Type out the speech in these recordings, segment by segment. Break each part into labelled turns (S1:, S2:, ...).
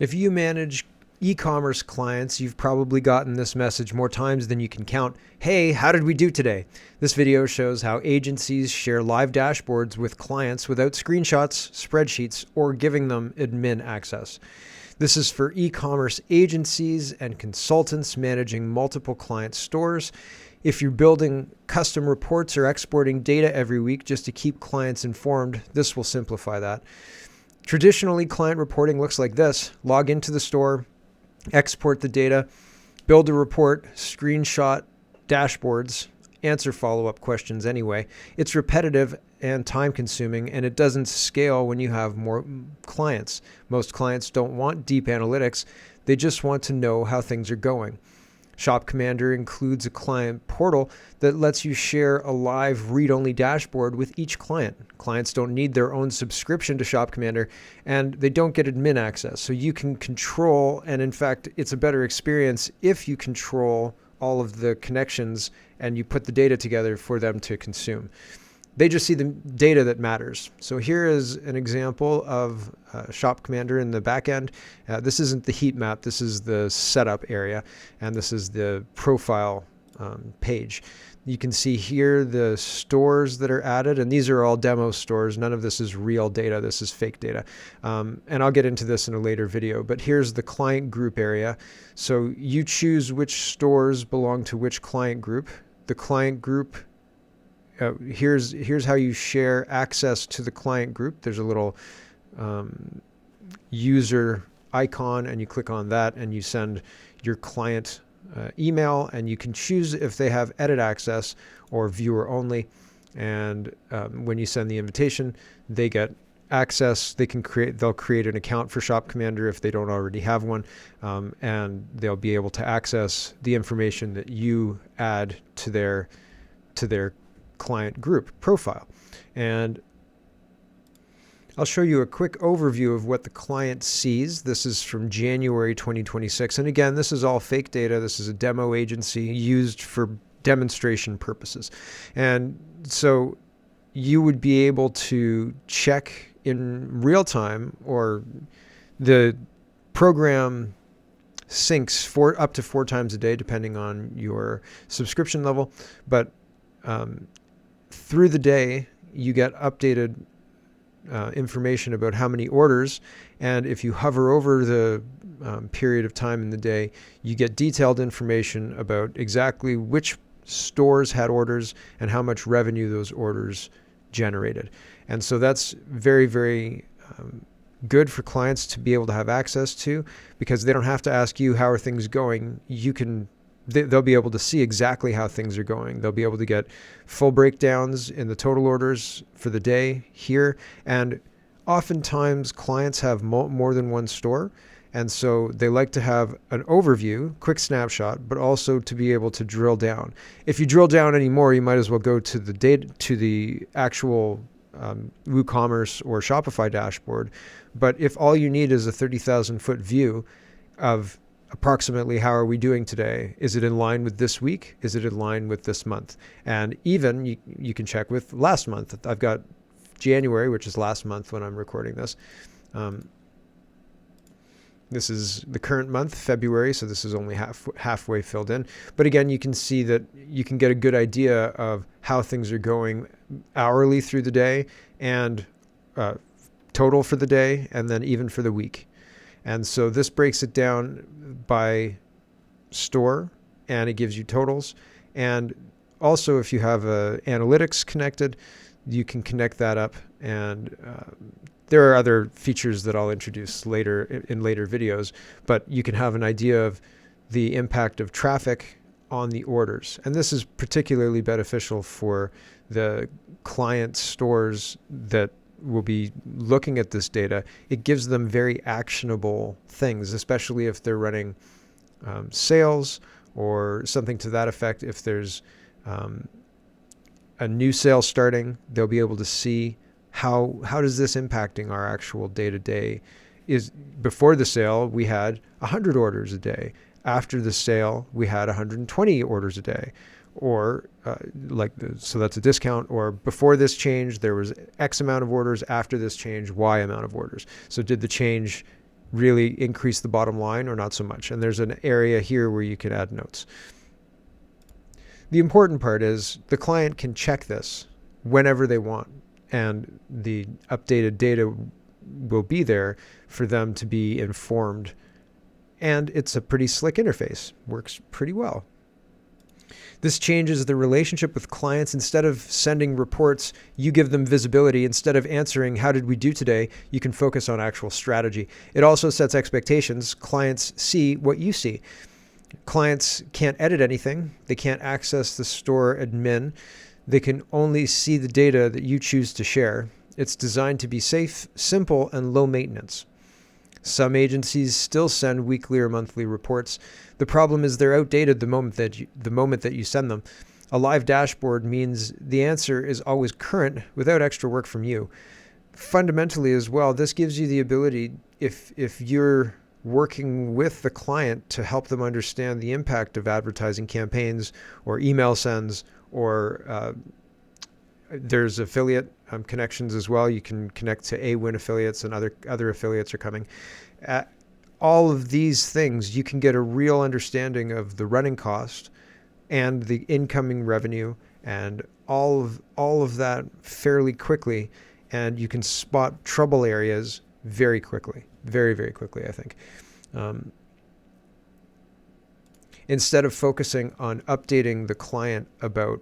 S1: If you manage e-commerce clients, you've probably gotten this message more times than you can count. Hey, how did we do today? This video shows how agencies share live dashboards with clients without screenshots, spreadsheets, or giving them admin access. This is for e-commerce agencies and consultants managing multiple client stores. If you're building custom reports or exporting data every week just to keep clients informed, this will simplify that. Traditionally, client reporting looks like this. Log into the store, export the data, build a report, screenshot dashboards, answer follow-up questions anyway. It's repetitive and time-consuming, and it doesn't scale when you have more clients. Most clients don't want deep analytics. They just want to know how things are going. Shop Commander includes a client portal that lets you share a live read-only dashboard with each client. Clients don't need their own subscription to Shop Commander, and they don't get admin access. So you can control, and in fact, it's a better experience if you control all of the connections and you put the data together for them to consume. They just see the data that matters. So here is an example of Shop Commander in the back end. This isn't the heat map. This is the setup area, and this is the profile page. You can see here the stores that are added, and these are all demo stores. None of this is real data. This is fake data. And I'll get into this in a later video, but here's the client group area. So you choose which stores belong to which client group. The client group here's how you share access to the client group. There's a little user icon, and you click on that and you send your client email, and you can choose if they have edit access or viewer only. And when you send the invitation, they get access. They'll create an account for Shop Commander if they don't already have one, and they'll be able to access the information that you add to their client group profile. And I'll show you a quick overview of what the client sees. This is from January 2026. And again, this is all fake data. This is a demo agency used for demonstration purposes. And so you would be able to check in real time, or the program syncs up to 4 times a day, depending on your subscription level. But through the day, you get updated information about how many orders, and if you hover over the period of time in the day, you get detailed information about exactly which stores had orders and how much revenue those orders generated. And so that's very, very good for clients to be able to have access to, because they don't have to ask you, how are things going? They'll be able to see exactly how things are going. They'll be able to get full breakdowns in the total orders for the day here. And oftentimes clients have more than one store. And so they like to have an overview, quick snapshot, but also to be able to drill down. If you drill down anymore, you might as well go to the data, to the actual WooCommerce or Shopify dashboard. But if all you need is a 30,000-foot view of approximately how are we doing today? Is it in line with this week? Is it in line with this month? And even you can check with last month. I've got January, which is last month when I'm recording this. This is the current month, February, so this is only halfway filled in. But again, you can see that you can get a good idea of how things are going hourly through the day, and total for the day, and then even for the week. And so this breaks it down by store, and it gives you totals. And also, if you have analytics connected, you can connect that up. And there are other features that I'll introduce later in later videos, but you can have an idea of the impact of traffic on the orders. And this is particularly beneficial for the client stores that will be looking at this data. It gives them very actionable things, especially if they're running sales or something to that effect. If there's a new sale starting, they'll be able to see how does this impacting our actual day-to-day. Is before the sale, we had 100 orders a day. After the sale, we had 120 orders a day. Or so that's a discount. Or before this change, there was X amount of orders. After this change, Y amount of orders. So did the change really increase the bottom line or not so much. And there's an area here where you can add notes. The important part is the client can check this whenever they want, and the updated data will be there for them to be informed. And it's a pretty slick interface. Works pretty well. This changes the relationship with clients. Instead of sending reports, you give them visibility. Instead of answering, how did we do today? You can focus on actual strategy. It also sets expectations. Clients see what you see. Clients can't edit anything. They can't access the store admin. They can only see the data that you choose to share. It's designed to be safe, simple, and low maintenance. Some agencies still send weekly or monthly reports. The problem is they're outdated the moment that you send them. A live dashboard means the answer is always current without extra work from you. Fundamentally as well, this gives you the ability, if you're working with the client, to help them understand the impact of advertising campaigns or email sends, or there's affiliate connections as well. You can connect to AWin affiliates, and other affiliates are coming. All of these things, you can get a real understanding of the running cost and the incoming revenue and all of that fairly quickly, and you can spot trouble areas very quickly, very, very quickly, I think. Instead of focusing on updating the client about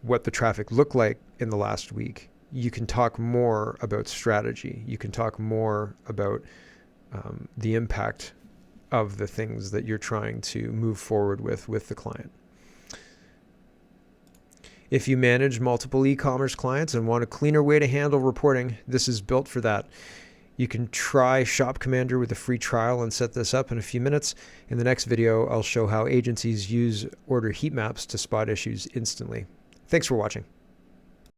S1: what the traffic looked like in the last week, you can talk more about strategy. You can talk more about the impact of the things that you're trying to move forward with the client. If you manage multiple e-commerce clients and want a cleaner way to handle reporting, this is built for that. You can try Shop Commander with a free trial and set this up in a few minutes. In the next video, I'll show how agencies use order heat maps to spot issues instantly. Thanks for watching.